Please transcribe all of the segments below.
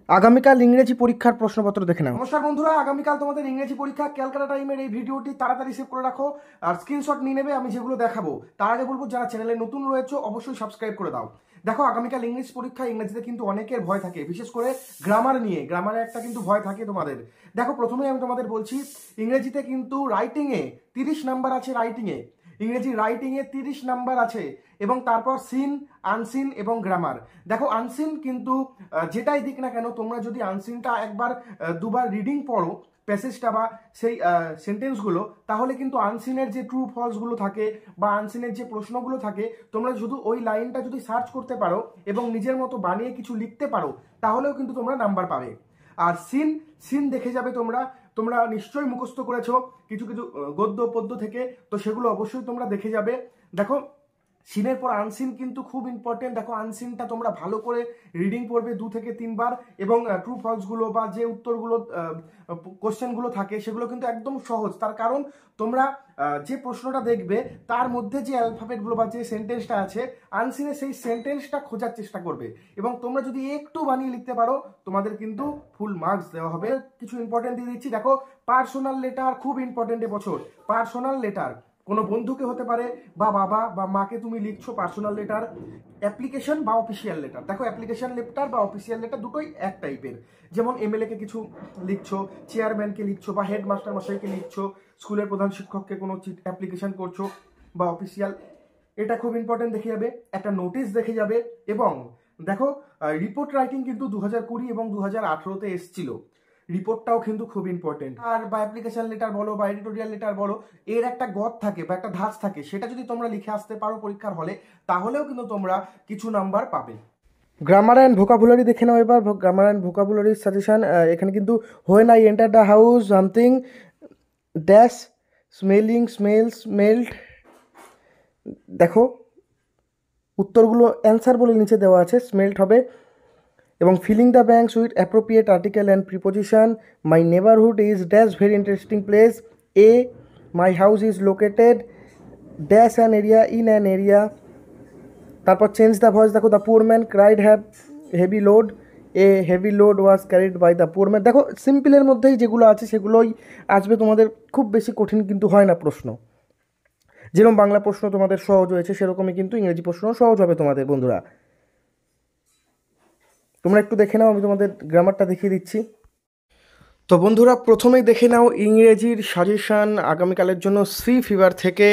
আগামীকাল ইংরেজি পরীক্ষার প্রশ্নপত্র দেখে নাও। নমস্কার বন্ধুরা, আগামীকাল তোমাদের ইংরেজি পরীক্ষা। ক্যালকাটা টাইমের এই ভিডিওটি তাড়াতাড়ি সেভ করে রাখো আর স্ক্রিনশট নিয়ে নেবে আমি যেগুলো দেখাবো। তার আগে বলবো যারা চ্যানেলে নতুন রয়েছে অবশ্যই সাবস্ক্রাইব করে দাও। দেখো, আগামীকাল ইংলিশ পরীক্ষা। ইংরেজিতে কিন্তু অনেকের ভয় থাকে, বিশেষ করে গ্রামার নিয়ে। গ্রামারে একটা কিন্তু ভয় থাকে তোমাদের। দেখো, প্রথমেই আমি তোমাদের বলছি, ইংরেজিতে কিন্তু রাইটিংয়ে 30 নাম্বার আছে। ইংরেজি রাইটিংয়ে 30 নাম্বার আছে, এবং তারপর সিন, আনসিন এবং গ্রামার। দেখো, আনসিন কিন্তু যেটাই দিক না কেন, তোমরা যদি আনসিনটা একবার দুবার রিডিং পড়ো প্যাসেজটা বা সেই সেন্টেন্সগুলো, তাহলে কিন্তু আনসিনের যে ট্রু ফলসগুলো থাকে বা আনসিনের যে প্রশ্নগুলো থাকে, তোমরা শুধু ওই লাইনটা যদি সার্চ করতে পারো এবং নিজের মতো বানিয়ে কিছু লিখতে পারো, তাহলেও কিন্তু তোমরা নাম্বার পাবে। আর সিন সিন দেখে যাবে তোমরা। তোমরা নিশ্চয়ই মুখস্থ করেছো কিছু কিছু গদ্য পদ্য থেকে, তো সেগুলো অবশ্যই তোমরা দেখে যাবে। দেখো, সিনের পর আনসিন কিন্তু খুব ইম্পর্টেন্ট। দেখো, আনসিনটা তোমরা ভালো করে রিডিং পড়বে 2 থেকে 3 বার, এবং ট্রু ফলসগুলো বা যে উত্তরগুলো কোশ্চেনগুলো থাকে সেগুলো কিন্তু একদম সহজ। তার কারণ তোমরা যে প্রশ্নটা দেখবে তার মধ্যে যে অ্যালফাবেটগুলো বা যে সেন্টেন্সটা আছে আনসিনে, সেই সেন্টেন্সটা খোঁজার চেষ্টা করবে, এবং তোমরা যদি একটু বানিয়ে লিখতে পারো তোমাদের কিন্তু ফুল মার্কস দেওয়া হবে। কিছু ইম্পর্টেন্ট দিয়ে দিচ্ছি। দেখো, পার্সোনাল লেটার খুব ইম্পর্টেন্ট এবছর। পার্সোনাল লেটার কোনো বন্ধুকে হতে পারে, বা বাবা বা মাকে তুমি লিখছো পার্সোনাল লেটার। অ্যাপ্লিকেশন বা অফিসিয়াল লেটার। দেখো, অ্যাপ্লিকেশন লেটার বা অফিসিয়াল লেটার দুটোই এক টাইপের। যেমন এমএলএ কে কিছু লিখছো, চেয়ারম্যানকে লিখছো, বা হেডমাস্টার মশাইকে লিখছো, স্কুলের প্রধান শিক্ষককে কোনো অ্যাপ্লিকেশন করছো বা অফিসিয়াল। এটা খুব ইম্পর্টেন্ট দেখে যাবে। একটা নোটিশ দেখে যাবে। এবং দেখো, রিপোর্ট রাইটিং কিন্তু 2020 এবং 2018-তে এসছিল। রিপোর্টটাও কিন্তু খুব ইম্পর্টেন্ট। আর বা অ্যাপ্লিকেশন লেটার বলো বা এডিটোরিয়াল লেটার বলো, এর একটা গদ থাকে বা একটা ধাঁচ থাকে, সেটা যদি তোমরা লিখে আসতে পারো পরীক্ষার হলে, তাহলেও কিন্তু তোমরা কিছু নাম্বার পাবে। গ্রামার অ্যান্ড ভোকাবুলারি দেখে নাও এবার। গ্রামার অ্যান্ড ভোকাবুলারির সাজেশন এখানে কিন্তু when I enter the house something dash smelling smells smelled. দেখো, উত্তরগুলো অ্যান্সার বলে নিচে দেওয়া আছে, স্মেলড হবে। এবং filling the blanks with appropriate article and preposition. My neighbourhood is dash very interesting place. A, my house is located dash an area in an area. তারপর change the voice. দেখো, the poor man cried heavy load. A heavy load was carried by the poor man. দেখো, সিম্পলের মধ্যেই যেগুলো আছে সেগুলোই আসবে তোমাদের। খুব বেশি কঠিন কিন্তু হয় না প্রশ্ন। যেরকম বাংলা প্রশ্ন তোমাদের সহজ হয়েছে, সেরকমই কিন্তু ইংরেজি প্রশ্ন সহজ হবে তোমাদের বন্ধুরা। তোমরা একটু দেখে নাও, আমি তোমাদের গ্রামারটা দেখিয়ে দিচ্ছি। তো বন্ধুরা, প্রথমেই দেখে নাও ইংরেজির সাজেশান আগামীকালের জন্য সি ফিভার থেকে।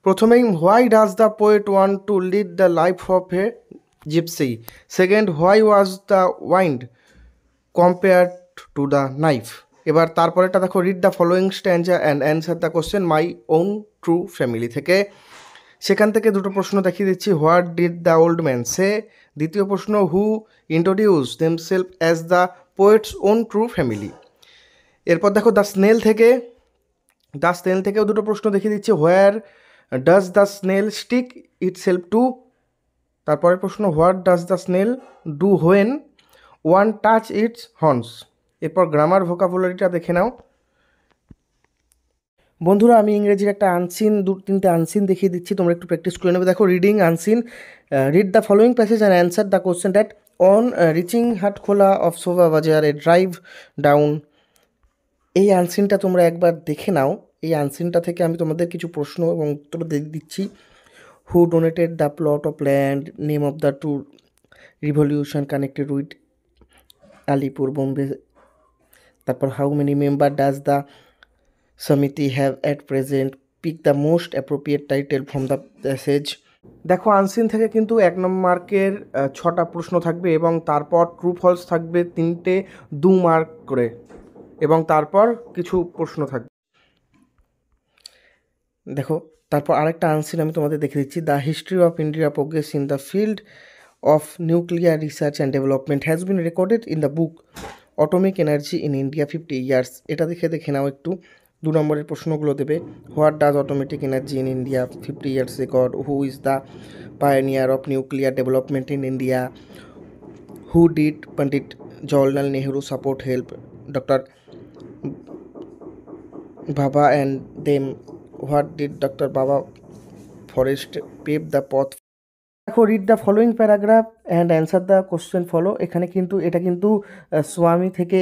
প্রথমেই, why does the poet want to lead the life of a gypsy. Second, why was the wind compared to the knife. এবার তারপরেটা দেখো, read the following stanza and answer the question my own true family থেকে। সেখান থেকে দুটো প্রশ্ন দেখিয়ে দিচ্ছি। What did the old man say. দ্বিতীয় প্রশ্ন, who introduce themselves as the poet's own true family. এরপর দেখো, দ্য স্নেল থেকেও দুটো প্রশ্ন দেখিয়ে দিচ্ছি। Where does the snail stick itself to. তারপরের প্রশ্ন, what does the snail do when one touch its horns. এরপর গ্রামার ভোকাবুলারিটা দেখে নাও বন্ধুরা। আমি ইংরেজির একটা আনসিন, 2-3টে আনসিন দেখিয়ে দিচ্ছি, তোমরা একটু প্র্যাকটিস করে নেবে। দেখো, reading unseen. Read the following passage and answer the question that on reaching Hatkhola of Shobha Bazar a drive down. এই আনসিনটা তোমরা একবার দেখে নাও। এই আনসিনটা থেকে আমি তোমাদের কিছু প্রশ্ন এবং উত্তর দিচ্ছি। Who donated the plot of land, name of the two revolution connected with Alipore Bombay. তারপর, how many member does the samiti have at present, pick the most appropriate title from the passage. দেখো, আনসিন থেকে কিন্তু 1 নম্বর মার্কের 6টা প্রশ্ন থাকবে, এবং তারপর ট্রু ফলস থাকবে 3টে 2 মার্ক করে, এবং তারপর কিছু প্রশ্ন থাকবে। দেখো, তারপর আরেকটা আনসিন আমি তোমাদের দেখে দিচ্ছি। The history of India progress in the field of nuclear research and development has been recorded in the book atomic energy in India 50 years. এটা দেখে নাও একটু। 2 নম্বরের প্রশ্নগুলো দেবে। What does automatic energy in India 50 years record. Who is the pioneer of nuclear development in India. Who did Pandit Jawaharlal Nehru support help doctor Bhabha and them. What did doctor বাবা forest pave the পথ। দেখো, দেখো, read the following paragraph and answer the question follow. এখানে কিন্তু এটা কিন্তু স্বামী থেকে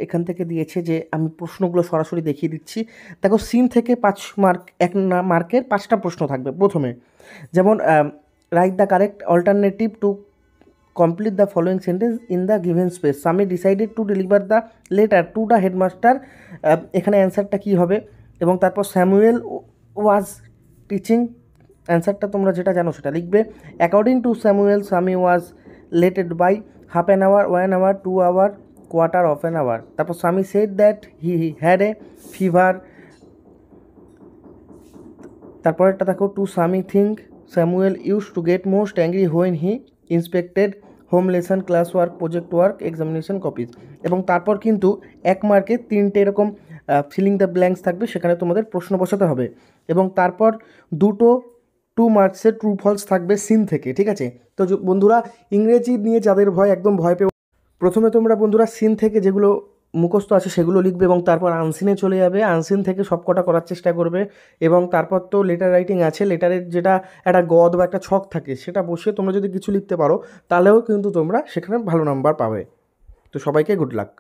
এখান থেকে দিয়েছে যে আমি প্রশ্নগুলো সরাসরি দেখিয়ে দিচ্ছি। দেখো, সিন থেকে 5 মার্ক, 1 মার্কের 5টা প্রশ্ন থাকবে প্রথমে। যেমন write the correct alternative to complete the following sentence in the given space. Swami decided to deliver the letter to the headmaster. এখানে অ্যান্সারটা কী হবে? এবং তারপর স্যামুয়েল ওয়াজ টিচিং, অ্যান্সারটা তোমরা যেটা জানো সেটা লিখবে। According to Samuel, Swami was lated by half an hour, 1 hour, 2 hour, quarter of an hour. তারপর Swami said that he had a fever. তারপরেরটা দেখো, to Swami think Samuel use to get most angry when he inspected home lesson, class work, project work, examination copies. এবং তারপর কিন্তু 1 মার্কে 3টে এরকম filling the blanks থাকবে, সেখানে তোমাদের প্রশ্ন বসাতে হবে। এবং তারপর 2 মার্কসের ট্রু ফলস থাকবে সিন থেকে, ঠিক আছে? তো বন্ধুরা, ইংরেজি নিয়ে যাদের একদম ভয় পেও, প্রথমে তোমরা বন্ধুরা সিন থেকে যেগুলো মুখস্থ আছে সেগুলো লিখবে এবং তারপর আনসিনে চলে যাবে। আনসিন থেকে সব কটা করার চেষ্টা করবে এবং তারপর তো লেটার রাইটিং আছে, লেটারের যেটা একটা গদ বা একটা ছক থাকে সেটা বসিয়ে তোমরা যদি কিছু লিখতে পারো তাহলেও কিন্তু তোমরা সেখানে ভালো নাম্বার পাবে। তো সবাইকে গুড লাক।